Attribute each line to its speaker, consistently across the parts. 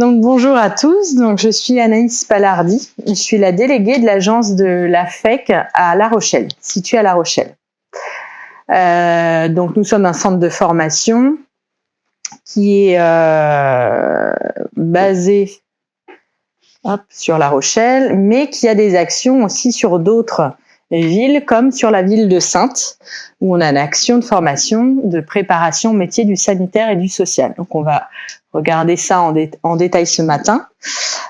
Speaker 1: Donc bonjour à tous, donc je suis Anaïs Palardi, je suis la déléguée de l'agence de la FEC à La Rochelle, située à La Rochelle. Donc nous sommes un centre de formation qui est basé sur La Rochelle, mais qui a des actions aussi sur d'autres villes, comme sur la ville de Saintes, où on a une action de formation de préparation au métier du sanitaire et du social. Donc on va regarder ça en détail ce matin.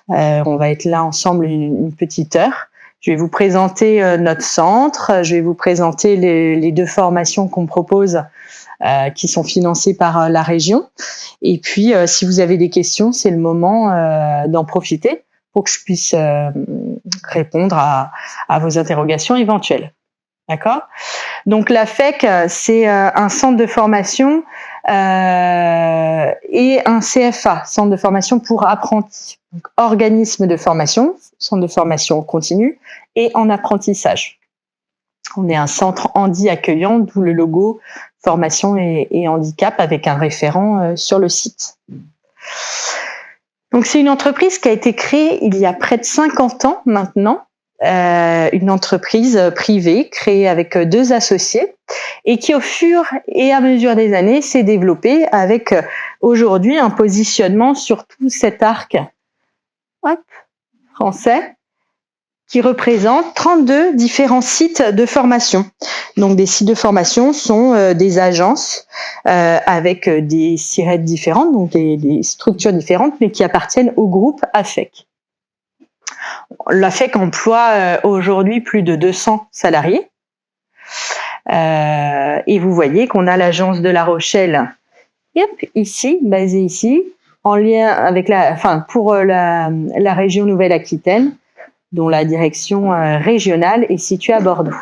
Speaker 1: On va être là ensemble une petite heure. Je vais vous présenter notre centre, je vais vous présenter les deux formations qu'on propose qui sont financées par la région. Et puis, si vous avez des questions, c'est le moment d'en profiter pour que je puisse répondre à vos interrogations éventuelles. D'accord ? Donc, la FEC, c'est un centre de formation et un CFA, centre de formation pour apprentis. Donc, organisme de formation, centre de formation continue et en apprentissage. On est un centre handi accueillant, d'où le logo formation et handicap avec un référent sur le site. Donc, c'est une entreprise qui a été créée il y a près de 50 ans maintenant, une entreprise privée créée avec 2 associés et qui, au fur et à mesure des années, s'est développée avec aujourd'hui un positionnement sur tout cet arc français qui représente 32 différents sites de formation. Donc, des sites de formation sont des agences avec des SIRET différentes, donc des structures différentes, mais qui appartiennent au groupe AFEC. L'AFEC emploie aujourd'hui plus de 200 salariés. Et vous voyez qu'on a l'agence de La Rochelle, ici, basée ici, en lien avec pour la région Nouvelle-Aquitaine, dont la direction régionale est située à Bordeaux.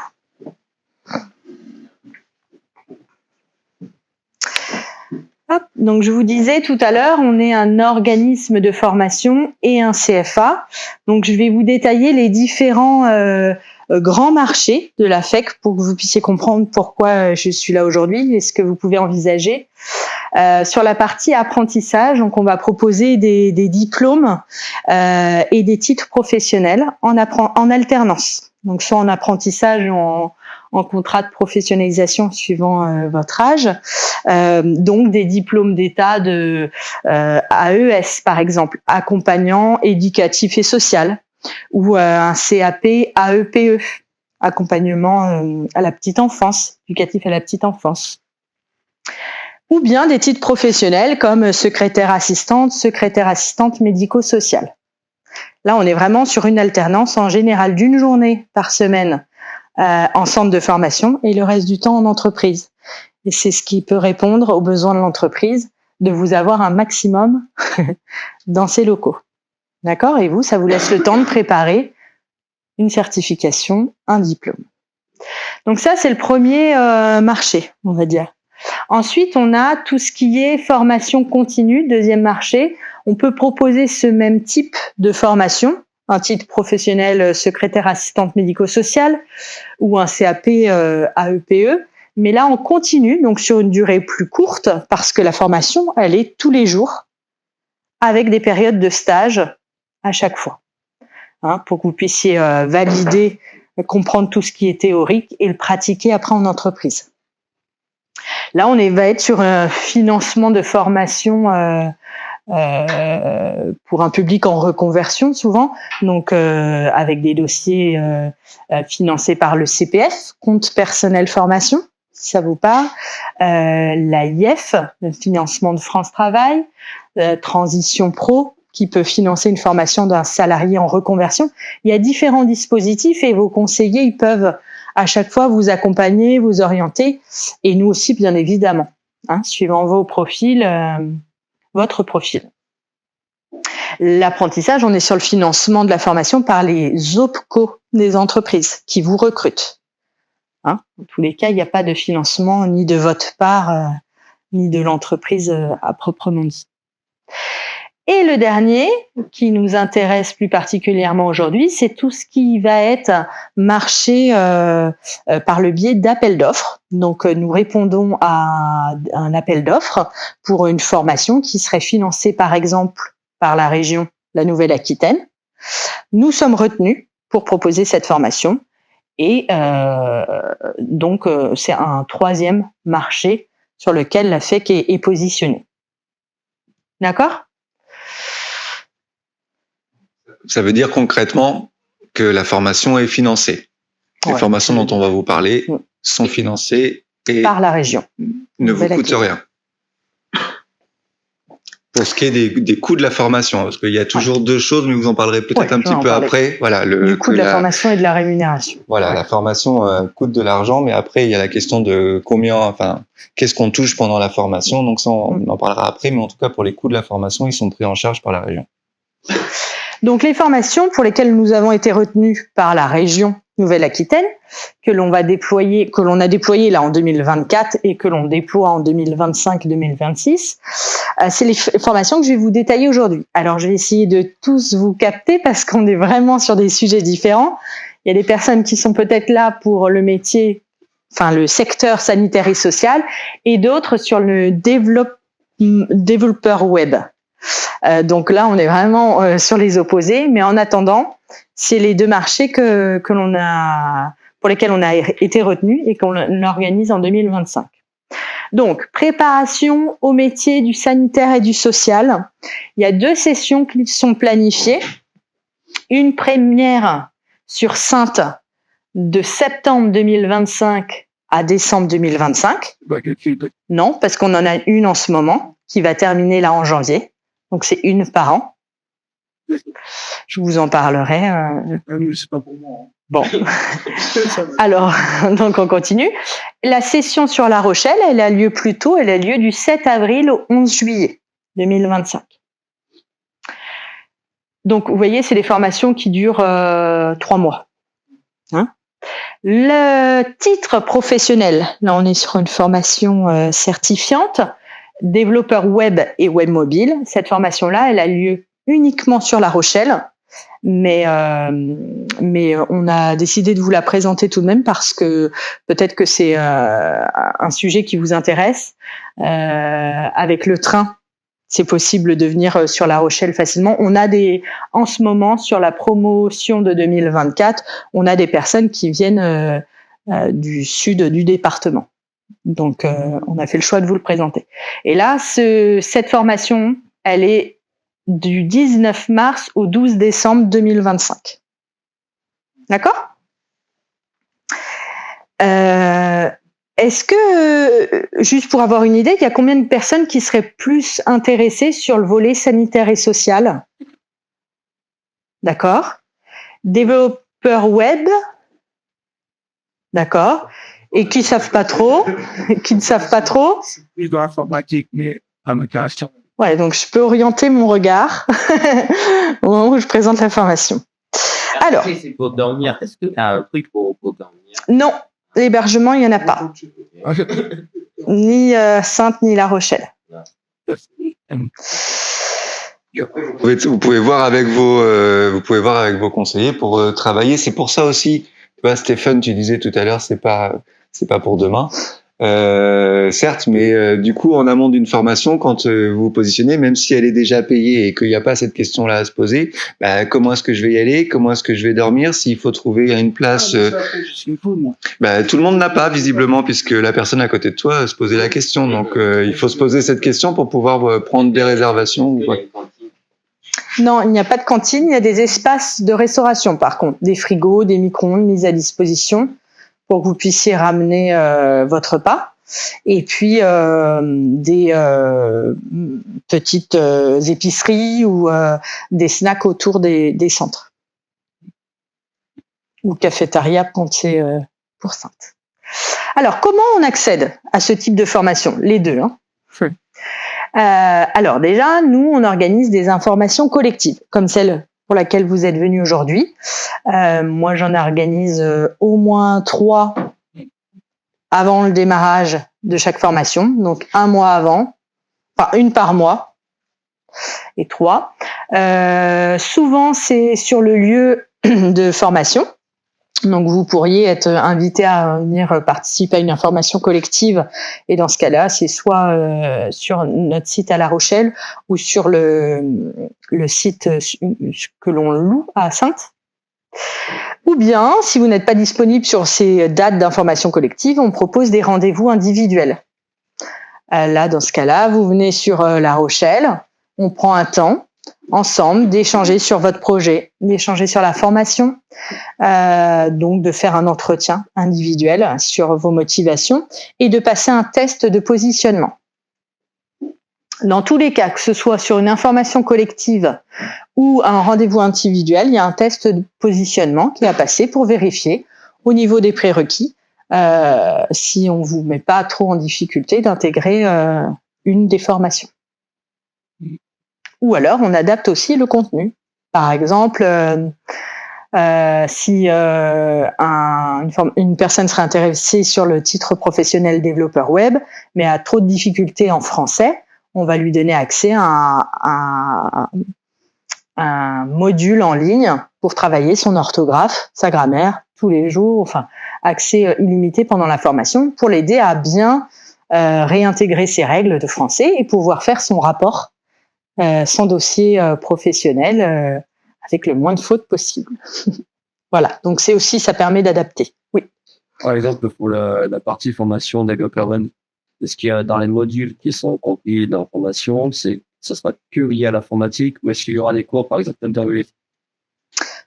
Speaker 1: Donc je vous disais tout à l'heure, on est un organisme de formation et un CFA. Donc je vais vous détailler les différents grands marchés de la FEC pour que vous puissiez comprendre pourquoi je suis là aujourd'hui et ce que vous pouvez envisager. Sur la partie apprentissage, donc on va proposer des diplômes et des titres professionnels en alternance. Donc soit en apprentissage ou en contrat de professionnalisation suivant votre âge. Donc des diplômes d'État de AES par exemple, accompagnant éducatif et social, ou un CAP AEPE, accompagnement à la petite enfance, éducatif à la petite enfance. Ou bien des titres professionnels comme secrétaire assistante médico-sociale. Là, on est vraiment sur une alternance en général d'1 journée par semaine en centre de formation et le reste du temps en entreprise. Et c'est ce qui peut répondre aux besoins de l'entreprise, de vous avoir un maximum dans ses locaux. D'accord ? Et vous, ça vous laisse le temps de préparer une certification, un diplôme. Donc ça, c'est le premier marché, on va dire. Ensuite, on a tout ce qui est formation continue, deuxième marché. On peut proposer ce même type de formation, un titre professionnel secrétaire assistante médico-sociale ou un CAP AEPE, mais là, on continue, donc sur une durée plus courte, parce que la formation, elle est tous les jours, avec des périodes de stage à chaque fois, pour que vous puissiez valider, comprendre tout ce qui est théorique et le pratiquer après en entreprise. Là, on va être sur un financement de formation pour un public en reconversion souvent, donc avec des dossiers financés par le CPF, compte personnel formation, si ça vous parle, l'AIF, le financement de France Travail, Transition Pro, qui peut financer une formation d'un salarié en reconversion. Il y a différents dispositifs et vos conseillers, ils peuvent à chaque fois vous accompagner, vous orienter, et nous aussi, bien évidemment, suivant vos profils, votre profil. L'apprentissage, on est sur le financement de la formation par les OPCO des entreprises qui vous recrutent. Dans tous les cas, il n'y a pas de financement ni de votre part, ni de l'entreprise à proprement dit. Et le dernier, qui nous intéresse plus particulièrement aujourd'hui, c'est tout ce qui va être marché par le biais d'appels d'offres. Donc, nous répondons à un appel d'offres pour une formation qui serait financée, par exemple, par la région, la Nouvelle-Aquitaine. Nous sommes retenus pour proposer cette formation et donc c'est un troisième marché sur lequel la FEC est positionnée. D'accord ?
Speaker 2: Ça veut dire concrètement que la formation est financée. Les formations dont on va vous parler sont financées et
Speaker 1: par la région.
Speaker 2: Ne vous coûtent rien. Pour ce qui est des coûts de la formation, parce qu'il y a toujours deux choses, mais vous en parlerez peut-être un petit peu après. Voilà,
Speaker 1: le coût de la formation et de la rémunération.
Speaker 2: Voilà, la formation coûte de l'argent, mais après il y a la question de qu'est-ce qu'on touche pendant la formation. Donc ça, on en parlera après, mais en tout cas pour les coûts de la formation, ils sont pris en charge par la région.
Speaker 1: Donc les formations pour lesquelles nous avons été retenus par la région Nouvelle-Aquitaine, que l'on a déployé là en 2024 et que l'on déploie en 2025-2026, c'est les formations que je vais vous détailler aujourd'hui. Alors je vais essayer de tous vous capter parce qu'on est vraiment sur des sujets différents. Il y a des personnes qui sont peut-être là pour le métier, enfin le secteur sanitaire et social, et d'autres sur le développeur web. Donc là, on est vraiment sur les opposés, mais en attendant, c'est les deux marchés pour lesquels on a été retenu et qu'on organise en 2025. Donc, préparation au métier du sanitaire et du social. Il y a 2 sessions qui sont planifiées. Une première sur Saintes de septembre 2025 à décembre 2025. Non, parce qu'on en a une en ce moment qui va terminer là en janvier. Donc, c'est une par an. Je vous en parlerai.
Speaker 3: C'est pas pour moi.
Speaker 1: Bon. Alors, donc on continue. La session sur La Rochelle, elle a lieu plus tôt. Elle a lieu du 7 avril au 11 juillet 2025. Donc, vous voyez, c'est des formations qui durent 3 mois. Hein ? Le titre professionnel, là, on est sur une formation certifiante. Développeur web et web mobile. Cette formation-là, elle a lieu uniquement sur La Rochelle, mais on a décidé de vous la présenter tout de même parce que peut-être que c'est un sujet qui vous intéresse. Avec le train, c'est possible de venir sur La Rochelle facilement. On a en ce moment, sur la promotion de 2024, on a des personnes qui viennent du sud du département. Donc, on a fait le choix de vous le présenter. Et là, cette formation, elle est du 19 mars au 12 décembre 2025. D'accord ? Est-ce que, juste pour avoir une idée, il y a combien de personnes qui seraient plus intéressées sur le volet sanitaire et social ? D'accord ? Développeur web ? D'accord ? Et qui ne savent pas trop,
Speaker 3: Oui, dans l'informatique, mais à ma question.
Speaker 1: Ouais, donc je peux orienter mon regard au moment où je présente la formation. Alors.
Speaker 4: C'est pour dormir. Est-ce que tu as un truc pour dormir ?
Speaker 1: Non, l'hébergement, il n'y en a pas. Ni Saintes, ni La Rochelle.
Speaker 2: Vous pouvez voir avec vos conseillers pour travailler. C'est pour ça aussi. Tu vois, Stéphane, tu disais tout à l'heure, c'est pas pour demain. Certes, mais du coup, en amont d'une formation, quand vous vous positionnez, même si elle est déjà payée et qu'il n'y a pas cette question-là à se poser, comment est-ce que je vais y aller ? Comment est-ce que je vais dormir ? S'il faut trouver une place, tout le monde n'a pas visiblement, puisque la personne à côté de toi se posait la question. Donc, il faut se poser cette question pour pouvoir prendre des réservations.
Speaker 1: Non, il n'y a pas de cantine. Il y a des espaces de restauration, par contre, des frigos, des micro-ondes mis à disposition pour que vous puissiez ramener votre repas. Et puis des petites épiceries ou des snacks autour des centres. Ou cafétéria quand c'est pour Saintes. Alors, comment on accède à ce type de formation ? Les deux. Hein. Alors déjà, nous, on organise des informations collectives, comme celle pour laquelle vous êtes venus aujourd'hui. Moi, j'en organise au moins 3 avant le démarrage de chaque formation, donc 1 mois avant, enfin 1 par mois, et 3. Souvent, c'est sur le lieu de formation. Donc, vous pourriez être invité à venir participer à une information collective. Et dans ce cas-là, c'est soit sur notre site à La Rochelle ou sur le site que l'on loue à Saintes. Ou bien, si vous n'êtes pas disponible sur ces dates d'information collective, on propose des rendez-vous individuels. Là, dans ce cas-là, vous venez sur La Rochelle, on prend un temps ensemble d'échanger sur votre projet, d'échanger sur la formation, donc de faire un entretien individuel sur vos motivations et de passer un test de positionnement. Dans tous les cas, que ce soit sur une information collective ou un rendez-vous individuel, il y a un test de positionnement qui est à passer pour vérifier au niveau des prérequis si on vous met pas trop en difficulté d'intégrer une des formations. Ou alors, on adapte aussi le contenu. Par exemple, si une personne serait intéressée sur le titre professionnel développeur web, mais a trop de difficultés en français, on va lui donner accès à un module en ligne pour travailler son orthographe, sa grammaire, tous les jours, enfin, accès illimité pendant la formation pour l'aider à bien réintégrer ses règles de français et pouvoir faire son rapport, son dossier professionnel avec le moins de fautes possible. Voilà, donc c'est aussi, ça permet d'adapter. Oui.
Speaker 5: Par exemple, pour la partie formation développeur web, est-ce qu'il y a dans les modules qui sont compris dans la formation, ça sera que lié à l'informatique ou est-ce qu'il y aura des cours, par exemple, d'interview?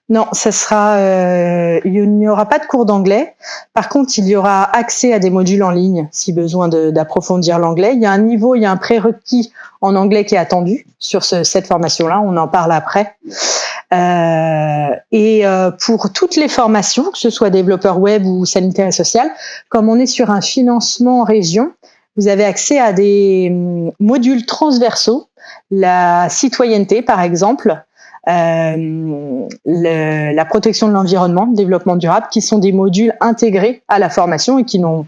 Speaker 1: Non, ça sera, il n'y aura pas de cours d'anglais. Par contre, il y aura accès à des modules en ligne si besoin d'approfondir l'anglais. Il y a un niveau, il y a un prérequis en anglais qui est attendu sur cette formation-là. On en parle après. Pour toutes les formations, que ce soit développeur web ou sanitaire et social, comme on est sur un financement en région, vous avez accès à des modules transversaux, la citoyenneté par exemple, la protection de l'environnement, le développement durable, qui sont des modules intégrés à la formation et qui n'ont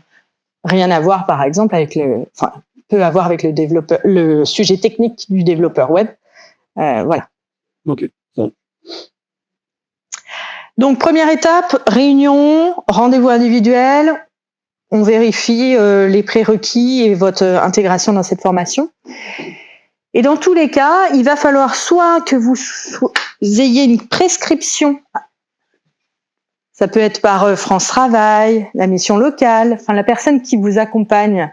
Speaker 1: rien à voir par exemple avec peut avoir avec le sujet technique du développeur web. Voilà.
Speaker 5: Ok. Bon.
Speaker 1: Donc, première étape, réunion, rendez-vous individuel. On vérifie les prérequis et votre intégration dans cette formation. Et dans tous les cas, il va falloir soit que vous ayez une prescription. Ça peut être par France Travail, la mission locale, enfin la personne qui vous accompagne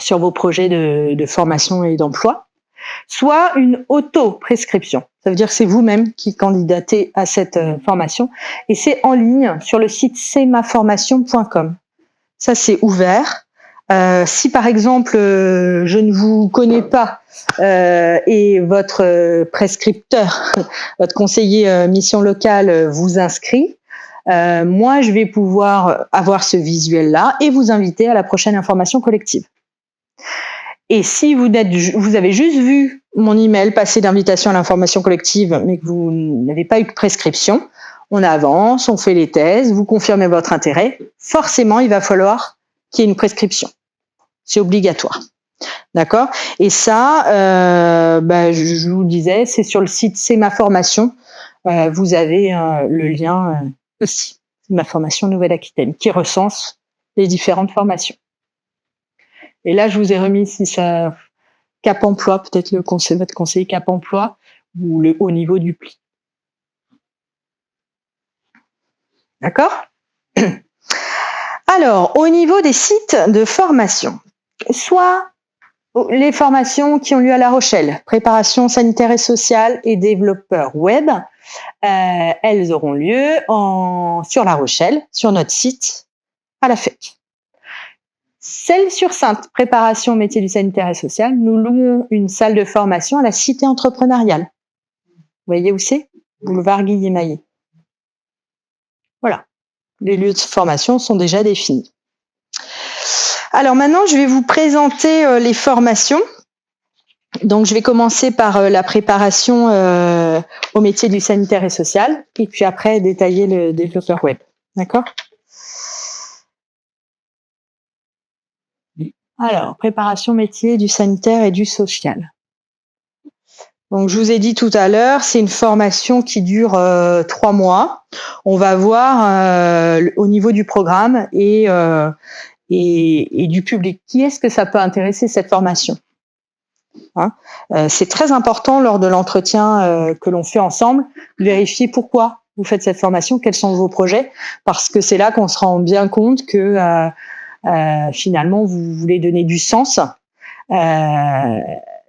Speaker 1: sur vos projets de formation et d'emploi. Soit une auto-prescription. Ça veut dire que c'est vous-même qui candidatez à cette formation et c'est en ligne sur le site cmaformation.com. Ça, c'est ouvert. Si par exemple, je ne vous connais pas et votre prescripteur, votre conseiller mission locale vous inscrit, moi, je vais pouvoir avoir ce visuel-là et vous inviter à la prochaine information collective. Et si vous avez juste vu mon email passer d'invitation à l'information collective, mais que vous n'avez pas eu de prescription, on avance, on fait les thèses, vous confirmez votre intérêt. Forcément, il va falloir qu'il y ait une prescription. C'est obligatoire. D'accord? Et ça, je vous disais, c'est sur le site C'est ma formation. Vous avez le lien aussi. C'est ma formation Nouvelle-Aquitaine qui recense les différentes formations. Et là, je vous ai remis si ça Cap Emploi, peut-être votre conseiller Cap Emploi ou le haut niveau du pli. D'accord? Alors, au niveau des sites de formation, soit les formations qui ont lieu à La Rochelle, préparation sanitaire et sociale et développeur web, elles auront lieu sur La Rochelle, sur notre site, à la FEC. Celle sur Saintes, préparation métier du sanitaire et social, nous louons une salle de formation à la Cité entrepreneuriale. Vous voyez où c'est? Boulevard Guillet-Maillet. Voilà. Les lieux de formation sont déjà définis. Alors maintenant, je vais vous présenter les formations. Donc, je vais commencer par la préparation au métier du sanitaire et social, et puis après détailler le développeur web. D'accord? Alors, préparation métier du sanitaire et du social. Donc, je vous ai dit tout à l'heure, c'est une formation qui dure 3 mois. On va voir au niveau du programme et du public. Qui est-ce que ça peut intéresser cette formation? C'est très important lors de l'entretien que l'on fait ensemble de vérifier pourquoi vous faites cette formation, quels sont vos projets, parce que c'est là qu'on se rend bien compte que finalement vous voulez donner du sens.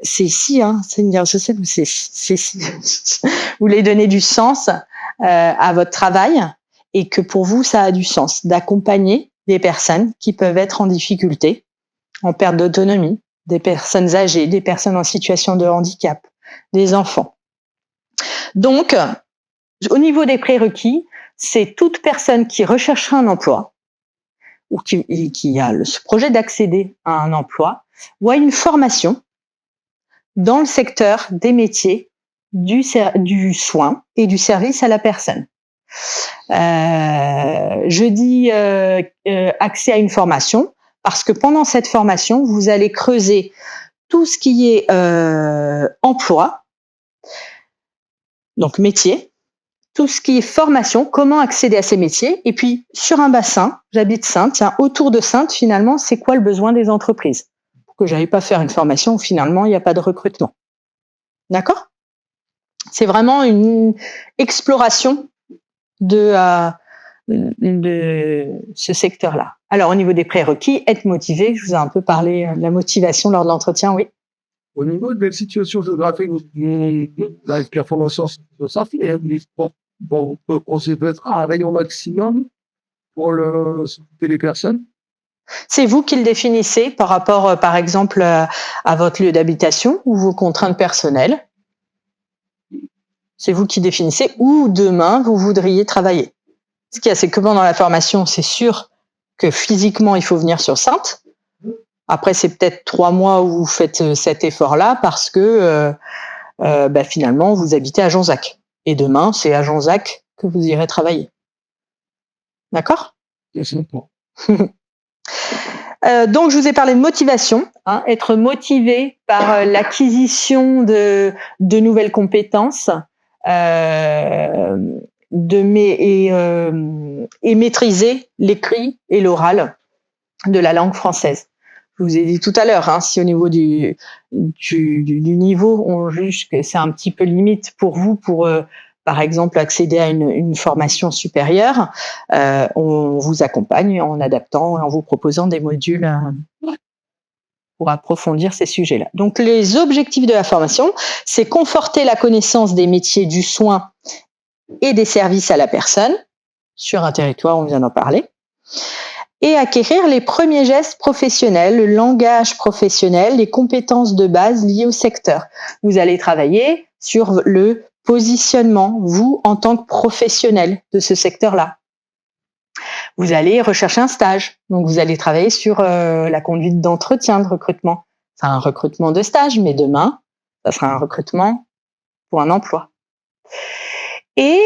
Speaker 1: C'est ici, c'est une guerre sociale, c'est ici. Vous voulez donner du sens à votre travail et que pour vous ça a du sens d'accompagner des personnes qui peuvent être en difficulté, en perte d'autonomie, des personnes âgées, des personnes en situation de handicap, des enfants. Donc, au niveau des prérequis, c'est toute personne qui recherchera un emploi ou qui a ce projet d'accéder à un emploi ou à une formation dans le secteur des métiers du soin et du service à la personne. Je dis accès à une formation parce que pendant cette formation, vous allez creuser tout ce qui est emploi, donc métier, tout ce qui est formation, comment accéder à ces métiers, et puis sur un bassin, j'habite Saintes, tiens, autour de Saintes, finalement, c'est quoi le besoin des entreprises? Pour que j'aille pas faire une formation où finalement il n'y a pas de recrutement. D'accord? C'est vraiment une exploration de ce secteur-là. Alors, au niveau des prérequis, être motivé, je vous ai un peu parlé de la motivation lors de l'entretien, oui.
Speaker 3: Au niveau de la situation géographique, la performance ça fait bon, on s'est fait un rayon maximum pour les personnes.
Speaker 1: C'est vous qui le définissez par rapport, par exemple, à votre lieu d'habitation ou vos contraintes personnelles. C'est vous qui définissez où demain vous voudriez travailler. Ce qu'il y a, c'est que pendant la formation, c'est sûr que physiquement, il faut venir sur Saintes. Après, c'est peut-être 3 mois où vous faites cet effort-là parce que finalement, vous habitez à Jonzac. Et demain, c'est à Jonzac que vous irez travailler. D'accord ? Donc, je vous ai parlé de motivation, être motivé par l'acquisition de nouvelles compétences et maîtriser l'écrit et l'oral de la langue française. Je vous ai dit tout à l'heure, si au niveau du niveau, on juge que c'est un petit peu limite pour vous, pour par exemple accéder à une formation supérieure, on vous accompagne en adaptant et en vous proposant des modules pour approfondir ces sujets-là. Donc les objectifs de la formation, c'est conforter la connaissance des métiers du soin et des services à la personne sur un territoire, on vient d'en parler, et acquérir les premiers gestes professionnels, le langage professionnel, les compétences de base liées au secteur. Vous allez travailler sur le positionnement, vous, en tant que professionnel de ce secteur-là. Vous allez rechercher un stage. Donc, vous allez travailler sur la conduite d'entretien de recrutement. C'est un recrutement de stage, mais demain, ça sera un recrutement pour un emploi. Et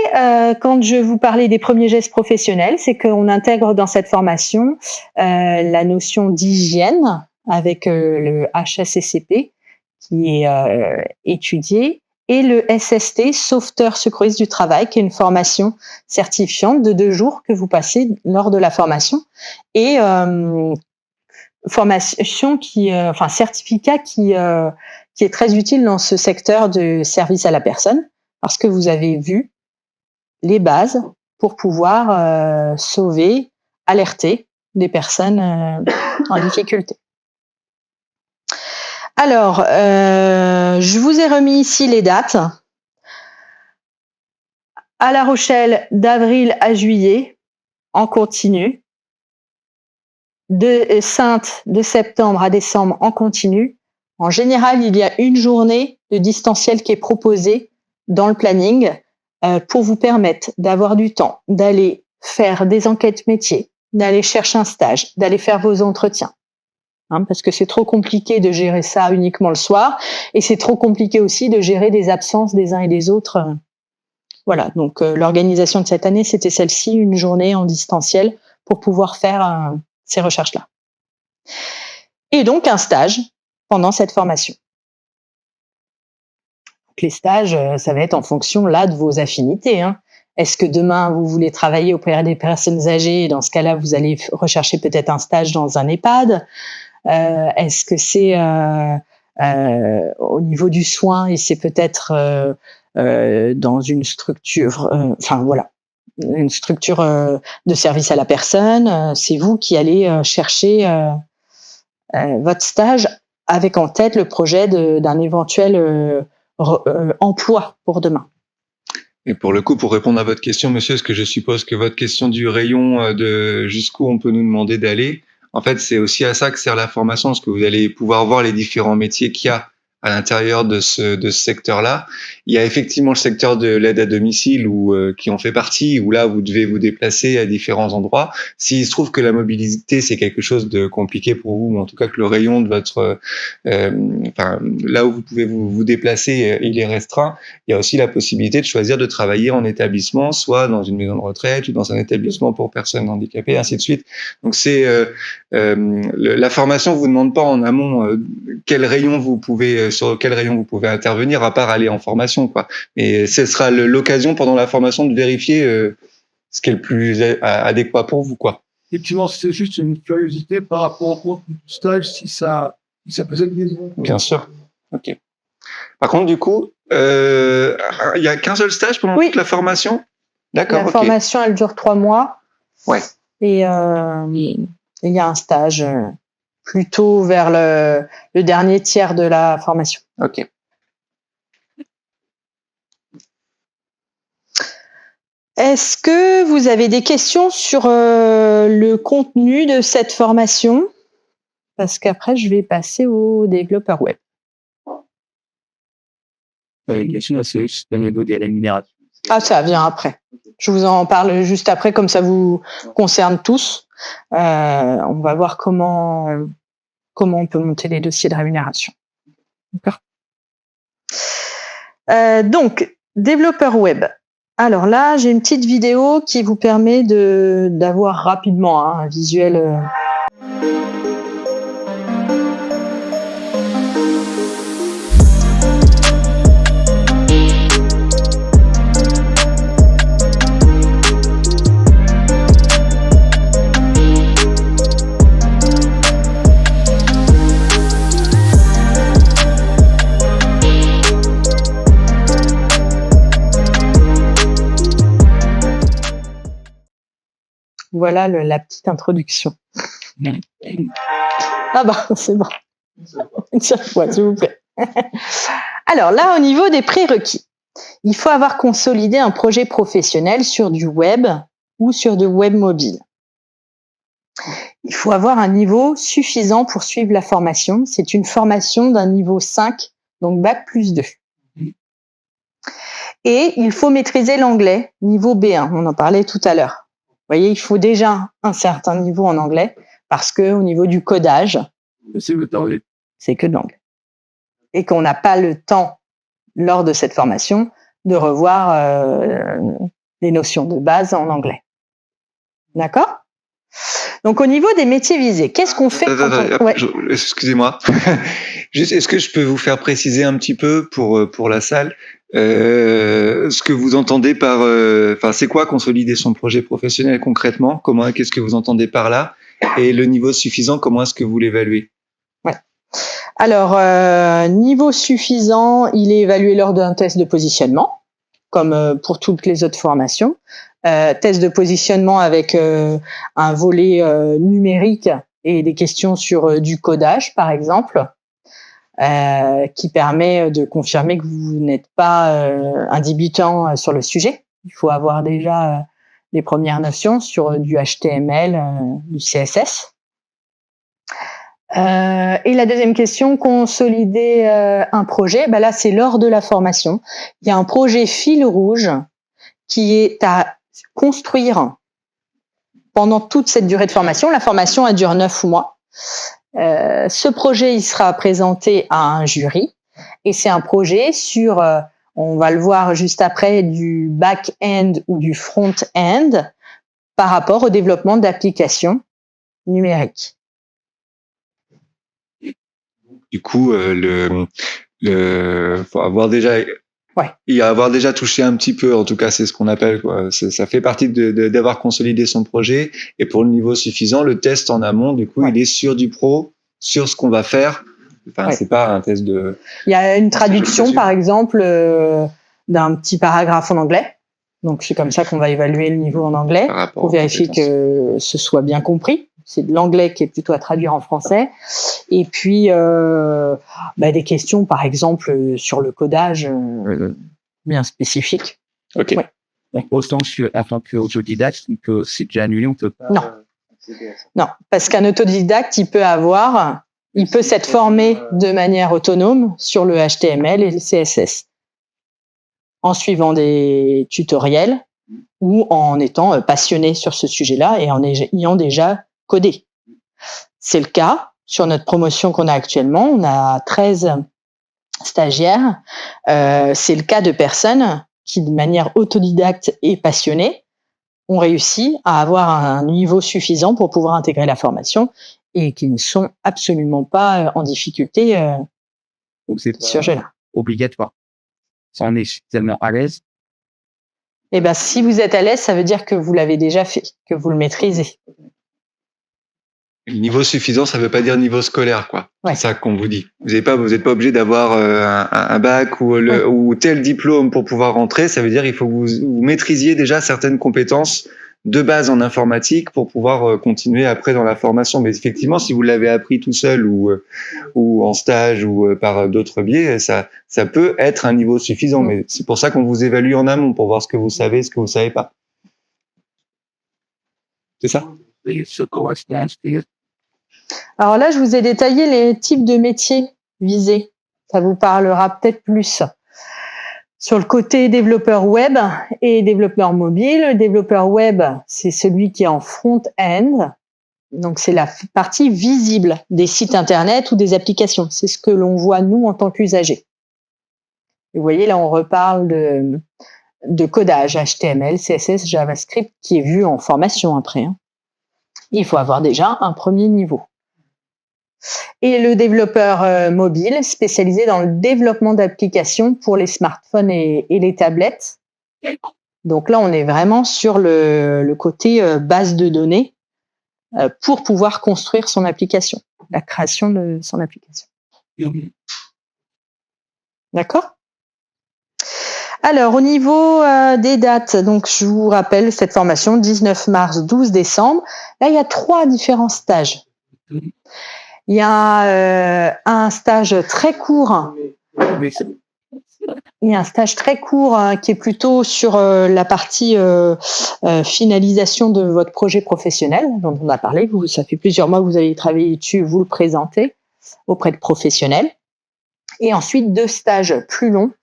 Speaker 1: quand je vous parlais des premiers gestes professionnels, c'est qu'on intègre dans cette formation la notion d'hygiène avec le HACCP qui est étudié et le SST, sauveteur secouriste du travail, qui est une formation certifiante de 2 jours que vous passez lors de la formation et formation certificat qui est très utile dans ce secteur de service à la personne parce que vous avez vu les bases pour pouvoir sauver, alerter des personnes en difficulté. Alors, je vous ai remis ici les dates. À La Rochelle, d'avril à juillet, en continu. De Saintes, de septembre à décembre, en continu. En général, il y a une journée de distanciel qui est proposée dans le planning pour vous permettre d'avoir du temps, d'aller faire des enquêtes métiers, d'aller chercher un stage, d'aller faire vos entretiens. Parce que c'est trop compliqué de gérer ça uniquement le soir, et c'est trop compliqué aussi de gérer des absences des uns et des autres. Voilà, donc l'organisation de cette année, c'était celle-ci, une journée en distanciel pour pouvoir faire ces recherches-là. Et donc un stage pendant cette formation. Donc les stages, ça va être en fonction là de vos affinités. Hein. Est-ce que demain vous voulez travailler auprès des personnes âgées? Dans ce cas-là, vous allez rechercher peut-être un stage dans un EHPAD. Est-ce que c'est au niveau du soin et c'est peut-être dans une structure, voilà, une structure de service à la personne. C'est vous qui allez chercher votre stage avec en tête le projet d'un éventuel emploi pour demain.
Speaker 2: Et pour le coup, pour répondre à votre question, monsieur, parce que je suppose que votre question du rayon de jusqu'où on peut nous demander d'aller, en fait, c'est aussi à ça que sert la formation, parce que vous allez pouvoir voir les différents métiers qu'il y a à l'intérieur de ce secteur-là. Il y a effectivement le secteur de l'aide à domicile qui en fait partie, où là, vous devez vous déplacer à différents endroits. S'il se trouve que la mobilité, c'est quelque chose de compliqué pour vous, ou en tout cas que le rayon de votre... là où vous pouvez vous déplacer, il est restreint, il y a aussi la possibilité de choisir de travailler en établissement, soit dans une maison de retraite ou dans un établissement pour personnes handicapées, ainsi de suite. Donc c'est... la formation vous demande pas en amont sur quel rayon vous pouvez intervenir, à part aller en formation, quoi. Mais ce sera l'occasion pendant la formation de vérifier ce qui est le plus adéquat pour vous, quoi.
Speaker 3: Effectivement, c'est juste une curiosité par rapport au stage, si ça faisait bien.
Speaker 2: Bien sûr. Ok. Par contre, du coup, il y a qu'un seul stage pendant toute la formation? D'accord.
Speaker 1: La formation, elle dure 3 mois.
Speaker 2: Ouais.
Speaker 1: Et il y a un stage plutôt vers le dernier tiers de la formation.
Speaker 2: Ok.
Speaker 1: Est-ce que vous avez des questions sur le contenu de cette formation? Parce qu'après, je vais passer au développeur web.
Speaker 4: Une question, c'est juste au niveau des rémunérations.
Speaker 1: Ah, ça vient après. Je vous en parle juste après, comme ça vous concerne tous. On va voir comment on peut monter les dossiers de rémunération. D'accord. Donc, développeur web. Alors là, j'ai une petite vidéo qui vous permet d'avoir rapidement un visuel. Voilà la petite introduction. Ah bah, c'est bon. Une seule fois, s'il vous plaît. Alors là, au niveau des prérequis, il faut avoir consolidé un projet professionnel sur du web ou sur du web mobile. Il faut avoir un niveau suffisant pour suivre la formation. C'est une formation d'un niveau 5, donc Bac plus 2. Et il faut maîtriser l'anglais, niveau B1. On en parlait tout à l'heure. Vous voyez, il faut déjà un certain niveau en anglais parce que au niveau du codage, c'est que de l'anglais. Et qu'on n'a pas le temps, lors de cette formation, de revoir les notions de base en anglais. D'accord ? Donc, au niveau des métiers visés, qu'est-ce qu'on fait
Speaker 2: Excusez-moi. Juste, est-ce que je peux vous faire préciser un petit peu pour la salle ce que vous entendez par... c'est quoi consolider son projet professionnel concrètement? Qu'est-ce que vous entendez par là? Et le niveau suffisant, comment est-ce que vous l'évaluez?
Speaker 1: Ouais. Alors, niveau suffisant, il est évalué lors d'un test de positionnement, comme pour toutes les autres formations. Test de positionnement avec un volet numérique et des questions sur du codage, par exemple, qui permet de confirmer que vous n'êtes pas un débutant sur le sujet. Il faut avoir déjà des premières notions sur du HTML, du CSS. Et la deuxième question, consolider un projet, là c'est lors de la formation. Il y a un projet fil rouge qui est à construire pendant toute cette durée de formation. La formation, elle dure 9 mois. Ce projet, il sera présenté à un jury et c'est un projet sur, on va le voir juste après, du back-end ou du front-end par rapport au développement d'applications numériques.
Speaker 2: Du coup, faut avoir déjà
Speaker 1: Ouais.
Speaker 2: Y avoir déjà touché un petit peu, en tout cas, c'est ce qu'on appelle, quoi. Ça fait partie d'avoir consolidé son projet. Et pour le niveau suffisant, le test en amont, du coup,
Speaker 1: Ouais.
Speaker 2: il est sur du pro, sur ce qu'on va faire. Enfin,
Speaker 1: Ouais.
Speaker 2: c'est pas un test de.
Speaker 1: Il y a une traduction, par exemple, d'un petit paragraphe en anglais. Donc, c'est comme ça qu'on va évaluer le niveau en anglais
Speaker 2: Par rapport
Speaker 1: pour
Speaker 2: aux
Speaker 1: vérifier
Speaker 2: compétences.
Speaker 1: que ce soit bien compris. C'est de l'anglais qui est plutôt à traduire en français. Et puis, des questions, par exemple, sur le codage bien spécifiques.
Speaker 2: Ok.
Speaker 1: Ouais.
Speaker 4: Donc, autant afin que autodidacte, que c'est déjà annulé, on peut pas.
Speaker 1: Non. Non, parce qu'un autodidacte, il peut s'être formé de manière autonome sur le HTML et le CSS en suivant des tutoriels ou en étant passionné sur ce sujet-là et en ayant déjà codé. C'est le cas sur notre promotion qu'on a actuellement. On a 13 stagiaires. C'est le cas de personnes qui, de manière autodidacte et passionnée, ont réussi à avoir un niveau suffisant pour pouvoir intégrer la formation et qui ne sont absolument pas en difficulté
Speaker 4: Donc, c'est
Speaker 1: sur ce jeu-là.
Speaker 4: obligatoire. Ça, on est suffisamment à l'aise.
Speaker 1: Eh ben, si vous êtes à l'aise, ça veut dire que vous l'avez déjà fait, que vous le maîtrisez.
Speaker 2: Niveau suffisant, ça veut pas dire niveau scolaire, quoi.
Speaker 1: Ouais.
Speaker 2: C'est ça qu'on vous dit. Vous n'êtes pas obligé d'avoir un bac ou tel diplôme pour pouvoir rentrer. Ça veut dire il faut que vous maîtrisiez déjà certaines compétences de base en informatique pour pouvoir continuer après dans la formation. Mais effectivement, si vous l'avez appris tout seul ou en stage ou par d'autres biais, ça peut être un niveau suffisant. Mais c'est pour ça qu'on vous évalue en amont pour voir ce que vous savez, ce que vous savez pas. C'est ça?
Speaker 1: Alors là, je vous ai détaillé les types de métiers visés. Ça vous parlera peut-être plus. Sur le côté développeur web et développeur mobile, le développeur web, c'est celui qui est en front-end. Donc, c'est la partie visible des sites internet ou des applications. C'est ce que l'on voit, nous, en tant qu'usagers. Vous voyez, là, on reparle de codage HTML, CSS, JavaScript qui est vu en formation après. Il faut avoir déjà un premier niveau. Et le développeur mobile spécialisé dans le développement d'applications pour les smartphones et les tablettes. Donc là, on est vraiment sur le côté base de données pour pouvoir construire son application, la création de son application. D'accord ? Alors, au niveau des dates, donc je vous rappelle cette formation, 19 mars, 12 décembre. Là, il y a 3 différents stages. Il y a un stage très court. Il y a un stage très court qui est plutôt sur la partie finalisation de votre projet professionnel dont on a parlé. Ça fait plusieurs mois que vous avez travaillé dessus, vous le présentez auprès de professionnels. Et ensuite 2 stages plus longs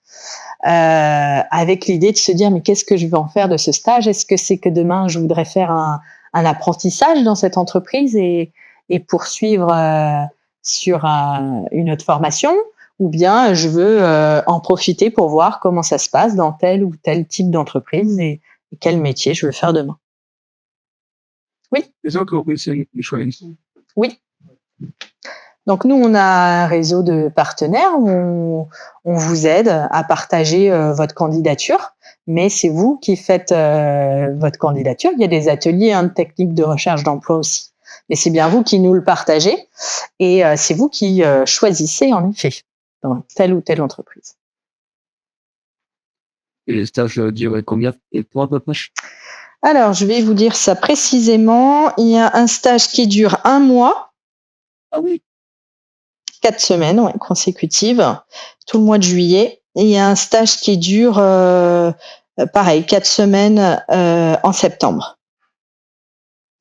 Speaker 1: avec l'idée de se dire mais qu'est-ce que je vais en faire de ce stage ? Est-ce que c'est que demain je voudrais faire un apprentissage dans cette entreprise et poursuivre sur une autre formation, ou bien je veux en profiter pour voir comment ça se passe dans tel ou tel type d'entreprise et quel métier je veux faire demain. Oui. Oui. Donc nous, on a un réseau de partenaires où on vous aide à partager votre candidature, mais c'est vous qui faites votre candidature. Il y a des ateliers de techniques de recherche d'emploi aussi. Mais c'est bien vous qui nous le partagez et c'est vous qui choisissez en effet dans telle ou telle entreprise.
Speaker 4: Et les stages durent combien et pour à peu près?
Speaker 1: Alors, je vais vous dire ça précisément. Il y a un stage qui dure 1 mois.
Speaker 4: Ah oui.
Speaker 1: 4 semaines consécutives, tout le mois de juillet. Et il y a un stage qui dure, pareil, 4 semaines en septembre.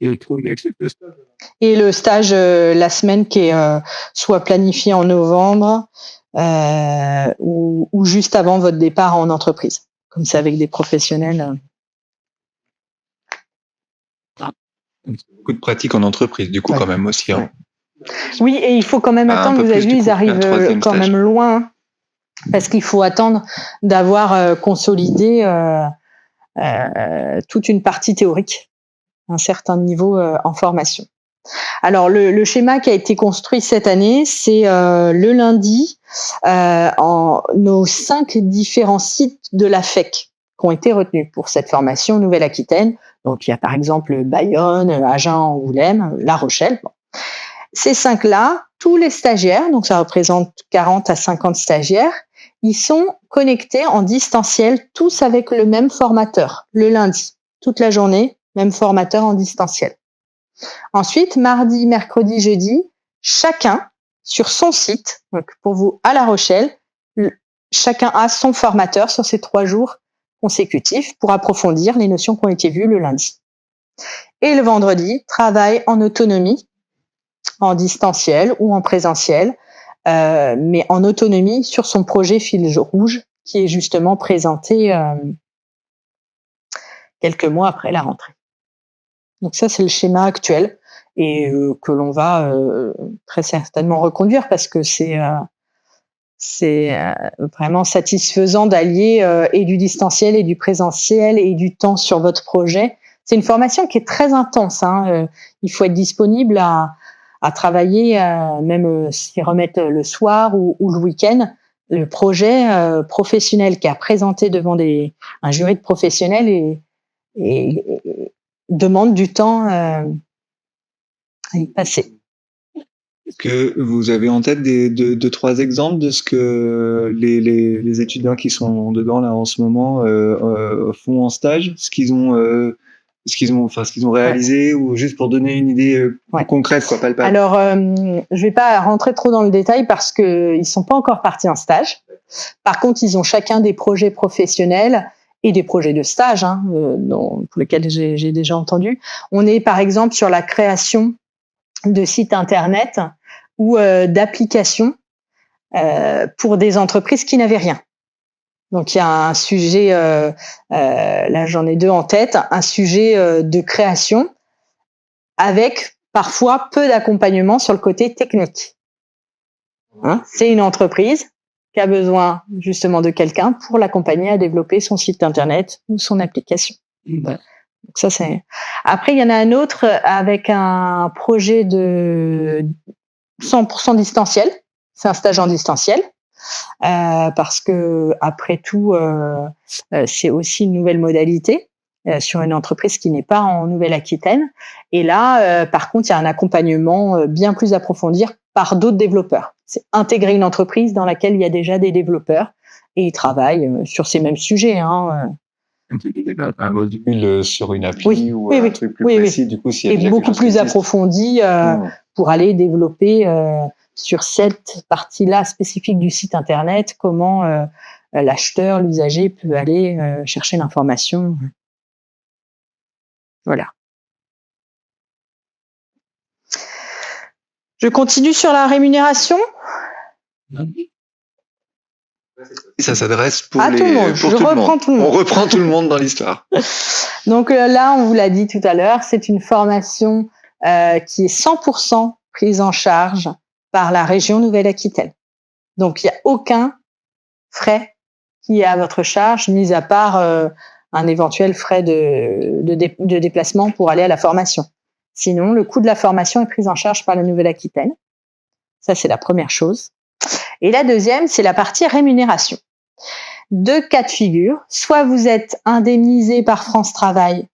Speaker 1: Et le stage, la semaine qui est soit planifiée en novembre ou juste avant votre départ en entreprise, comme c'est avec des professionnels.
Speaker 2: Beaucoup de pratique en entreprise, du coup,
Speaker 1: Ouais.
Speaker 2: quand même aussi. Hein.
Speaker 1: Oui, et il faut quand même attendre. Vous avez vu, ils arrivent quand
Speaker 2: stage.
Speaker 1: même loin, parce qu'il faut attendre d'avoir consolidé toute une partie théorique, un certain niveau en formation. Alors le schéma qui a été construit cette année, c'est le lundi en nos 5 différents sites de la FEC qui ont été retenus pour cette formation Nouvelle-Aquitaine. Donc il y a par exemple Bayonne, Agen, Angoulême, La Rochelle. Bon. Ces 5-là, tous les stagiaires, donc ça représente 40 à 50 stagiaires, ils sont connectés en distanciel, tous avec le même formateur, le lundi, toute la journée, même formateur en distanciel. Ensuite, mardi, mercredi, jeudi, chacun sur son site, donc pour vous à La Rochelle, chacun a son formateur sur ces 3 jours consécutifs pour approfondir les notions qui ont été vues le lundi. Et le vendredi, travail en autonomie, en distanciel ou en présentiel, mais en autonomie sur son projet fil rouge qui est justement présenté quelques mois après la rentrée. Donc ça, c'est le schéma actuel et que l'on va très certainement reconduire parce que c'est vraiment satisfaisant d'allier et du distanciel et du présentiel et du temps sur votre projet. C'est une formation qui est très intense. Il faut être disponible à travailler, même s'y remettre le soir ou le week-end. Le projet professionnel qui a présenté devant un jury de professionnels et demande du temps à y passer.
Speaker 2: Est-ce que vous avez en tête 2-3 exemples de ce que les étudiants qui sont dedans là en ce moment font en stage, ce qu'ils ont réalisé, ou juste pour donner une idée concrète, quoi, palpable.
Speaker 1: Alors, je vais pas rentrer trop dans le détail parce que ils sont pas encore partis en stage. Par contre, ils ont chacun des projets professionnels et des projets de stage pour lesquels j'ai déjà entendu. On est par exemple sur la création de sites internet ou d'applications pour des entreprises qui n'avaient rien. Donc il y a un sujet, là j'en ai 2 en tête, un sujet de création avec parfois peu d'accompagnement sur le côté technique. C'est une entreprise qui a besoin justement de quelqu'un pour l'accompagner à développer son site internet ou son application. Donc ça c'est. Après il y en a un autre avec un projet de 100% distanciel. C'est un stage en distanciel parce que après tout c'est aussi une nouvelle modalité sur une entreprise qui n'est pas en Nouvelle-Aquitaine. Et là par contre il y a un accompagnement bien plus approfondi par d'autres développeurs. C'est intégrer une entreprise dans laquelle il y a déjà des développeurs et ils travaillent sur ces mêmes sujets.
Speaker 2: Un module sur une appli ou un truc plus précis, du coup, s'il y a
Speaker 1: et beaucoup plus approfondi pour aller développer sur cette partie-là spécifique du site internet, comment l'acheteur, l'usager peut aller chercher l'information. Voilà. Je continue sur la rémunération.
Speaker 2: Ça s'adresse pour
Speaker 1: tout le monde.
Speaker 2: Pour tout le monde. On reprend tout le monde dans l'histoire.
Speaker 1: Donc là, on vous l'a dit tout à l'heure, c'est une formation qui est 100% prise en charge par la région Nouvelle-Aquitaine. Donc il n'y a aucun frais qui est à votre charge, mis à part un éventuel frais de déplacement pour aller à la formation. Sinon, le coût de la formation est pris en charge par la Nouvelle-Aquitaine. Ça, c'est la première chose. Et la deuxième, c'est la partie rémunération. 2 cas de figure. Soit vous êtes indemnisé par France Travail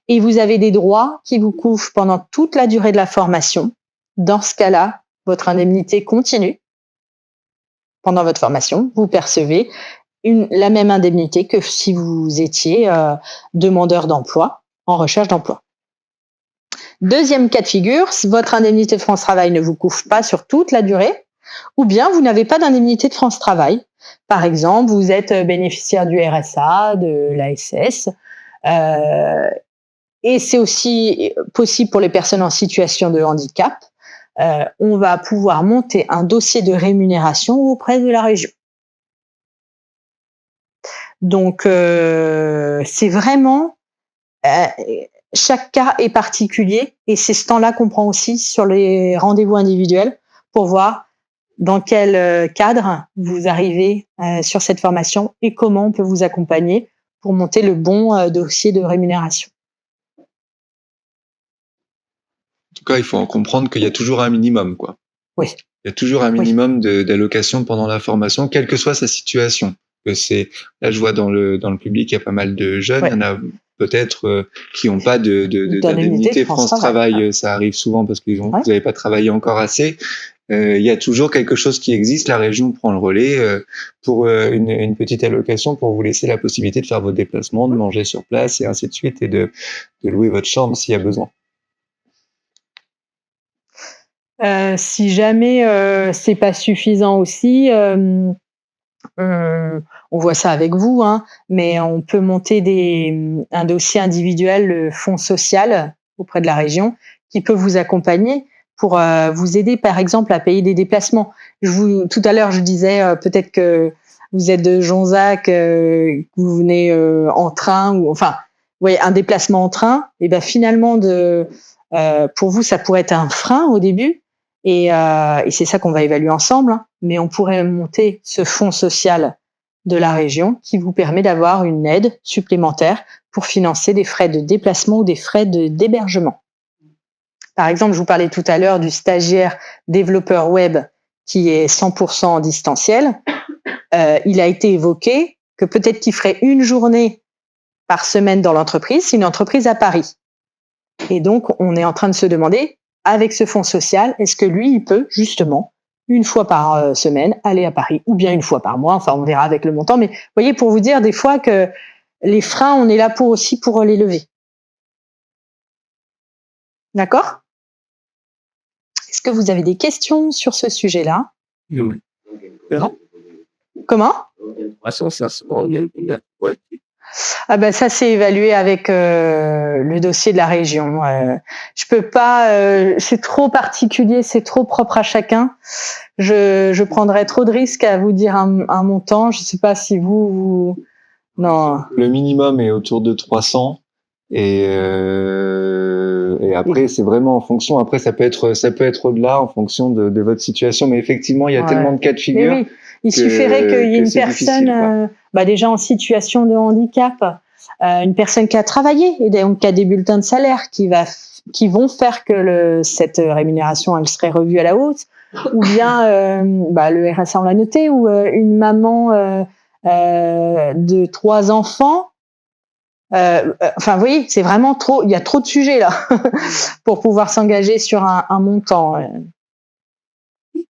Speaker 1: et vous avez des droits qui vous couvrent pendant toute la durée de la formation. Dans ce cas-là, votre indemnité continue. Pendant votre formation, vous percevez la même indemnité que si vous étiez demandeur d'emploi, en recherche d'emploi. Deuxième cas de figure, votre indemnité de France Travail ne vous couvre pas sur toute la durée, ou bien vous n'avez pas d'indemnité de France Travail. Par exemple, vous êtes bénéficiaire du RSA, de l'ASS, et c'est aussi possible pour les personnes en situation de handicap. On va pouvoir monter un dossier de rémunération auprès de la région. Donc, c'est vraiment... chaque cas est particulier et c'est ce temps-là qu'on prend aussi sur les rendez-vous individuels pour voir dans quel cadre vous arrivez sur cette formation et comment on peut vous accompagner pour monter le bon dossier de rémunération.
Speaker 2: tout cas, il faut en comprendre qu'il y a toujours un minimum, quoi.
Speaker 1: Oui.
Speaker 2: Il y a toujours un minimum d'allocation pendant la formation, quelle que soit sa situation. Que là, je vois dans le public, il y a pas mal de jeunes. Il y en a peut-être qui n'ont pas d'indemnité France Travail. Ça arrive souvent parce que vous n'avez pas travaillé encore assez. Il y a toujours quelque chose qui existe. La région prend le relais pour une petite allocation pour vous laisser la possibilité de faire vos déplacements, de manger sur place et ainsi de suite, et de louer votre chambre s'il y a besoin.
Speaker 1: Si jamais c'est pas suffisant aussi, on voit ça avec vous, hein, mais on peut monter un dossier individuel, le fonds social auprès de la région, qui peut vous accompagner pour vous aider, par exemple, à payer des déplacements. Tout à l'heure, je disais peut-être que vous êtes de Jonzac, que vous venez en train, ou enfin, oui, un déplacement en train. Et ben finalement, pour vous, ça pourrait être un frein au début. Et c'est ça qu'on va évaluer ensemble, hein. Mais on pourrait monter ce fonds social de la région qui vous permet d'avoir une aide supplémentaire pour financer des frais de déplacement ou des frais d'hébergement. Par exemple, je vous parlais tout à l'heure du stagiaire développeur web qui est 100% en distanciel. Il a été évoqué que peut-être qu'il ferait une journée par semaine dans l'entreprise. C'est une entreprise à Paris. Et donc, on est en train de se demander, avec ce fonds social, est-ce que lui, il peut justement, une fois par semaine, aller à Paris, ou bien une fois par mois, enfin on verra avec le montant, mais vous voyez, pour vous dire des fois que les freins, on est là aussi pour les lever. D'accord ? Est-ce que vous avez des questions sur ce sujet-là ?
Speaker 5: Oui.
Speaker 1: Comment ? Ah ben ça c'est évalué avec le dossier de la région. Je peux pas, c'est trop particulier, c'est trop propre à chacun. Je prendrais trop de risques à vous dire un montant. Je sais pas si vous non.
Speaker 2: Le minimum est autour de 300 et après c'est vraiment en fonction. Après ça peut être au-delà en fonction de votre situation. Mais effectivement il y a tellement de cas de figure.
Speaker 1: Oui. Il suffirait qu'il y ait une personne déjà en situation de handicap, une personne qui a travaillé et donc qui a des bulletins de salaire qui vont faire que cette rémunération elle serait revue à la hausse, ou bien le RSA on l'a noté, ou une maman de 3 enfants. Enfin, vous voyez, c'est vraiment trop. Il y a trop de sujets là pour pouvoir s'engager sur un montant.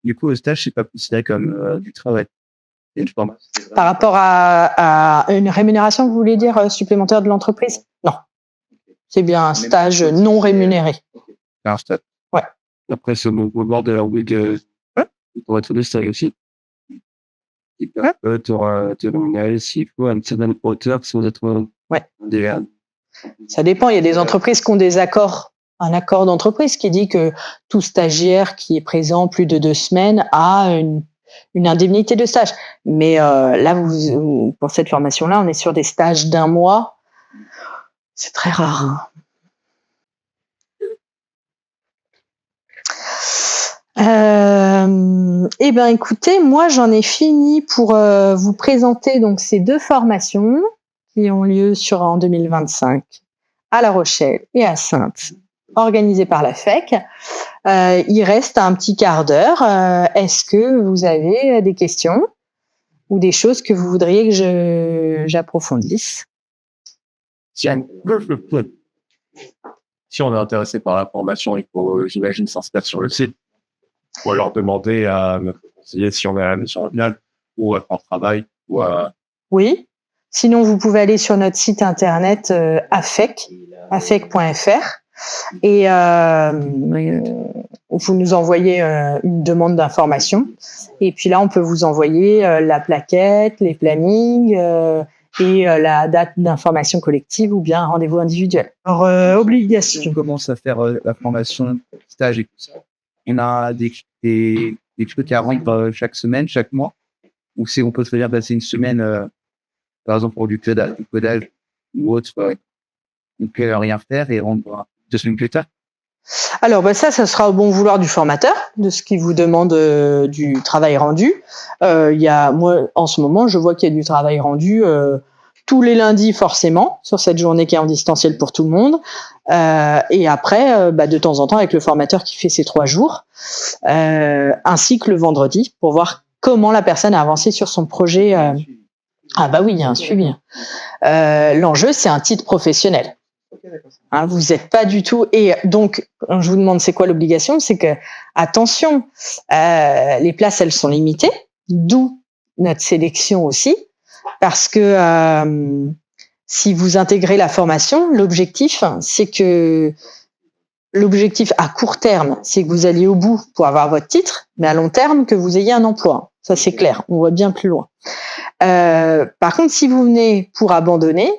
Speaker 4: Du coup, le stage, c'est pas considéré comme du travail.
Speaker 1: Par rapport à une rémunération, vous voulez dire supplémentaire de l'entreprise ? Non. C'est bien un stage non rémunéré.
Speaker 4: Un stage.
Speaker 1: Ouais.
Speaker 5: Après, c'est au bord de la week, pour être le stage aussi. Tu auras rémunéré s'il faut à une certaine hauteur sans être déjà.
Speaker 1: Ça dépend. Il y a des entreprises qui ont un accord d'entreprise qui dit que tout stagiaire qui est présent plus de 2 semaines a une indemnité de stage. Mais là, pour cette formation-là, on est sur des stages d'1 mois. C'est très rare. Eh ben, écoutez, moi, j'en ai fini pour vous présenter donc ces 2 formations qui ont lieu en 2025 à La Rochelle et à Saintes, organisées par la FEC. Il reste un petit quart d'heure. Est-ce que vous avez des questions ou des choses que vous voudriez que j'approfondisse ?
Speaker 5: Si on est intéressé par la formation, il faut, j'imagine, s'inscrire sur le site. Ou alors demander à notre conseiller si on est à la mission finale ou à travail.
Speaker 1: Oui. Sinon, vous pouvez aller sur notre site internet afec.fr et vous nous envoyez une demande d'information. Et puis là, on peut vous envoyer la plaquette, les plannings et la date d'information collective ou bien un rendez-vous individuel. Alors, obligation.
Speaker 4: Si on commence à faire la formation, stage et tout ça, on a des trucs à rendre chaque semaine, chaque mois, ou on peut se faire passer une semaine, par exemple pour du codage ou autre, on peut rien faire et rendre 2 semaines plus tard.
Speaker 1: Alors, ça sera au bon vouloir du formateur, de ce qui vous demande du travail rendu. Moi, en ce moment, je vois qu'il y a du travail rendu tous les lundis forcément sur cette journée qui est en distanciel pour tout le monde, et après de temps en temps avec le formateur qui fait ces 3 jours, ainsi que le vendredi pour voir comment la personne a avancé sur son projet. Ah bah oui, il y a un suivi. L'enjeu, c'est un titre professionnel. Hein, vous n'êtes pas du tout. Et donc, quand je vous demande c'est quoi l'obligation, c'est que attention, les places elles sont limitées, d'où notre sélection aussi, parce que si vous intégrez la formation, l'objectif à court terme, c'est que vous alliez au bout pour avoir votre titre, mais à long terme que vous ayez un emploi. Ça c'est clair. On voit bien plus loin. Par contre, si vous venez pour abandonner,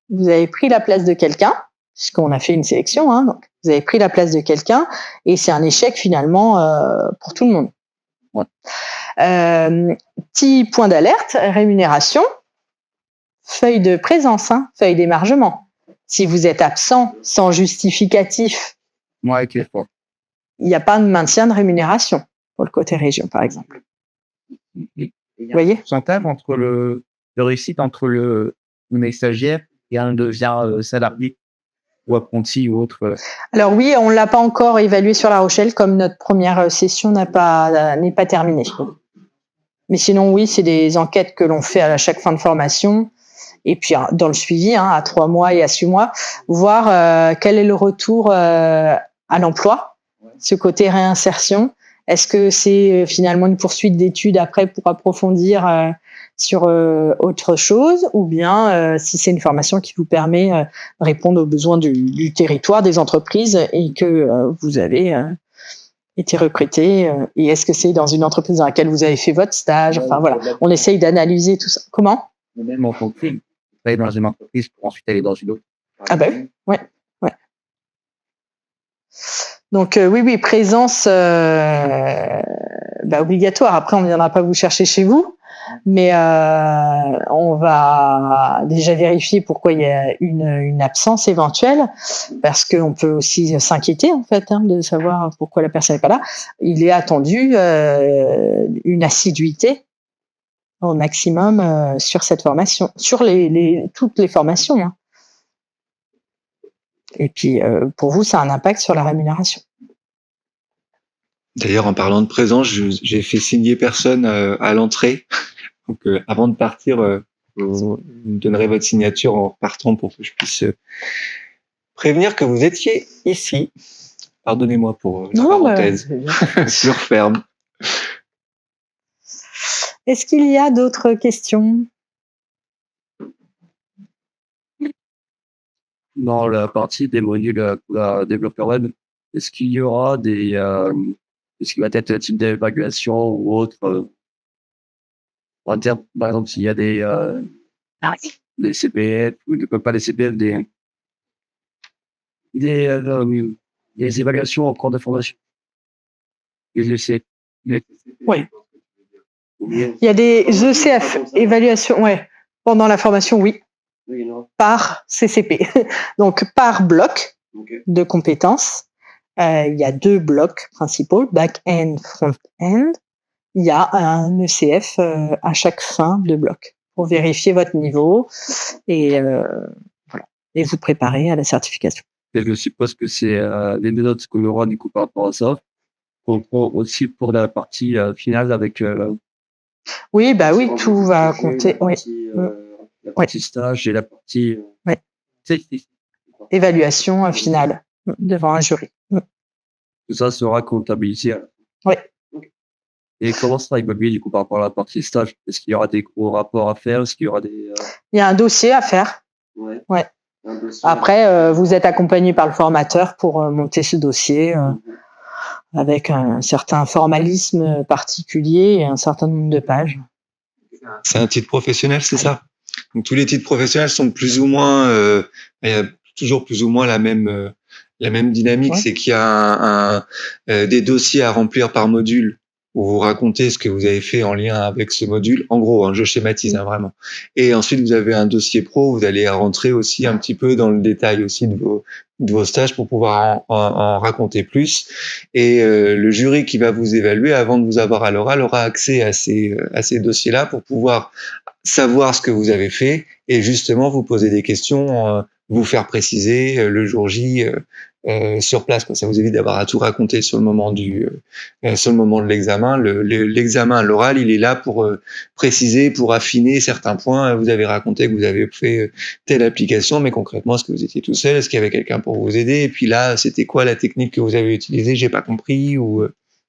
Speaker 1: vous avez pris la place de quelqu'un, puisqu'on a fait une sélection, hein, donc vous avez pris la place de quelqu'un, et c'est un échec finalement pour tout le monde. Ouais. Petit point d'alerte, rémunération, feuille de présence, hein, feuille d'émargement. Si vous êtes absent sans justificatif,
Speaker 4: Ouais, ok. Bon.
Speaker 1: il n'y a pas de maintien de rémunération pour le côté région, par exemple. Vous voyez ?
Speaker 4: Pourcentage entre le réussite entre le stagiaire et un devient salarié ou apprenti ou autre.
Speaker 1: Alors oui, on l'a pas encore évalué sur La Rochelle, comme notre première session n'est pas terminée. Mais sinon, oui, c'est des enquêtes que l'on fait à chaque fin de formation. Et puis, dans le suivi, à 3 mois et à 6 mois, voir quel est le retour à l'emploi, ce côté réinsertion. Est-ce que c'est finalement une poursuite d'études après pour approfondir sur autre chose, ou bien si c'est une formation qui vous permet de répondre aux besoins du territoire, des entreprises, et que vous avez été recruté, et est-ce que c'est dans une entreprise dans laquelle vous avez fait votre stage? Enfin voilà, on essaye d'analyser tout ça. Comment?
Speaker 4: Même en tant que travailler dans une entreprise pour ensuite aller dans une autre.
Speaker 1: Ah bah oui, ouais. Donc oui, présence obligatoire. Après, on ne viendra pas vous chercher chez vous, mais on va déjà vérifier pourquoi il y a une absence éventuelle, parce qu'on peut aussi s'inquiéter en fait de savoir pourquoi la personne n'est pas là. Il est attendu une assiduité au maximum sur cette formation, sur toutes les formations. Hein. Et puis, pour vous, ça a un impact sur la rémunération.
Speaker 2: D'ailleurs, en parlant de présence, j'ai fait signer personne à l'entrée. Donc, avant de partir, vous me donnerez votre signature en repartant pour que je puisse prévenir que vous étiez ici. Pardonnez-moi pour la parenthèse sur ferme.
Speaker 1: Est-ce qu'il y a d'autres questions?
Speaker 5: Dans la partie des modules développeur web, est-ce qu'il y aura est-ce qu'il va être un type d'évaluation ou autre en termes, par exemple, s'il y a des CPF, ou pas des CPF, des évaluations en cours de formation.
Speaker 1: Oui. Il y a des ECF, évaluation, pendant la formation, oui. Par CCP. Donc, par bloc de compétences, il y a 2 blocs principaux, back-end, front-end. Il y a un ECF à chaque fin de bloc pour vérifier votre niveau et voilà, et vous préparer à la certification.
Speaker 5: Et je suppose que c'est les méthodes qu'on aura du coup par rapport à ça. On prend aussi pour la partie finale avec.
Speaker 1: Oui, tout va compter.
Speaker 5: La partie stage et la partie
Speaker 1: évaluation finale devant un jury.
Speaker 5: Tout ça sera comptabilisé.
Speaker 1: Oui.
Speaker 5: Et comment ça va évoluer du coup par rapport à la partie stage? Est-ce qu'il y aura des gros rapports à faire? Est-ce qu'il y aura des
Speaker 1: Il y a un dossier à faire. Ouais. Après, vous êtes accompagné par le formateur pour monter ce dossier avec un certain formalisme particulier et un certain nombre de pages.
Speaker 2: C'est un titre professionnel, c'est ça? Donc tous les titres professionnels sont plus ou moins, il y a toujours plus ou moins la même dynamique, c'est qu'il y a des dossiers à remplir par module où vous racontez ce que vous avez fait en lien avec ce module. En gros, je schématise vraiment. Et ensuite, vous avez un dossier pro, vous allez rentrer aussi un petit peu dans le détail aussi de vos stages pour pouvoir en raconter plus. Et le jury qui va vous évaluer avant de vous avoir à l'oral aura accès à ces dossiers-là pour pouvoir savoir ce que vous avez fait et justement vous poser des questions, vous faire préciser le jour J sur place, quoi. Ça vous évite d'avoir à tout raconter sur le moment sur le moment de l'examen. L'examen, l'oral, il est là pour préciser, pour affiner certains points. Vous avez raconté que vous avez fait telle application, mais concrètement, est-ce que vous étiez tout seul? Est-ce qu'il y avait quelqu'un pour vous aider? Et puis là, c'était quoi la technique que vous avez utilisée? J'ai pas compris ou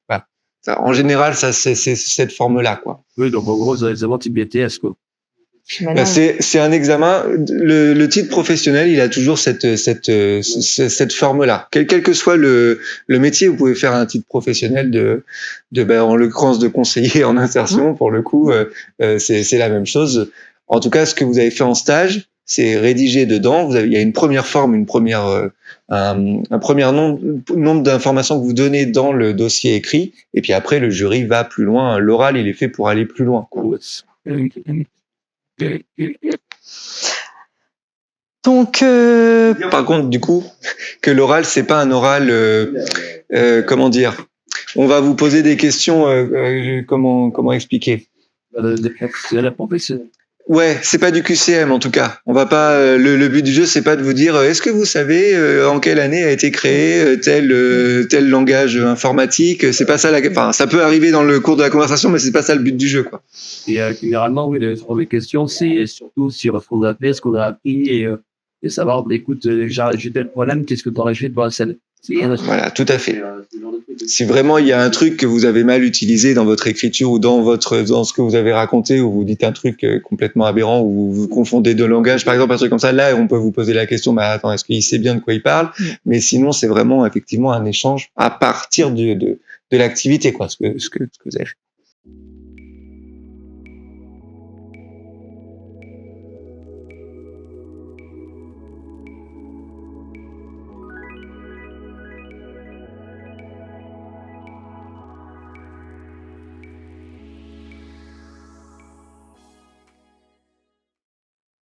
Speaker 2: voilà. Ça, en général, ça c'est cette forme-là, quoi.
Speaker 5: Oui, donc en gros, c'est un examen type BTS, quoi.
Speaker 1: Maintenant,
Speaker 2: C'est un examen. Le titre professionnel, il a toujours cette forme-là. Quel que soit le métier, vous pouvez faire un titre professionnel en l'occurrence de conseiller en insertion. Pour le coup, c'est la même chose. En tout cas, ce que vous avez fait en stage, c'est rédigé dedans. Il y a une première forme, un premier nombre d'informations que vous donnez dans le dossier écrit, et puis après le jury va plus loin. L'oral, il est fait pour aller plus loin, quoi.
Speaker 1: donc,
Speaker 2: Par contre, du coup, que l'oral, c'est pas un oral, comment dire? On va vous poser des questions, comment expliquer?
Speaker 5: C'est la professionnelle.
Speaker 2: Ouais, c'est pas du QCM en tout cas. On va pas. Le but du jeu, c'est pas de vous dire est-ce que vous savez en quelle année a été créé tel langage informatique. C'est pas ça. Enfin, ça peut arriver dans le cours de la conversation, mais c'est pas ça le but du jeu, quoi.
Speaker 5: Et généralement, oui, les premières questions, c'est surtout sur ce qu'on a fait, ce qu'on a appris, et savoir, écoute, j'ai tel problème, qu'est-ce que tu aurais fait devant la scène?
Speaker 2: Voilà, tout à fait. Si vraiment il y a un truc que vous avez mal utilisé dans votre écriture ou dans ce que vous avez raconté, ou vous dites un truc complètement aberrant, ou vous confondez deux langages, par exemple, un truc comme ça, là, on peut vous poser la question, attends, est-ce qu'il sait bien de quoi il parle? Mais sinon, c'est vraiment effectivement un échange à partir de l'activité, quoi, ce que vous avez fait.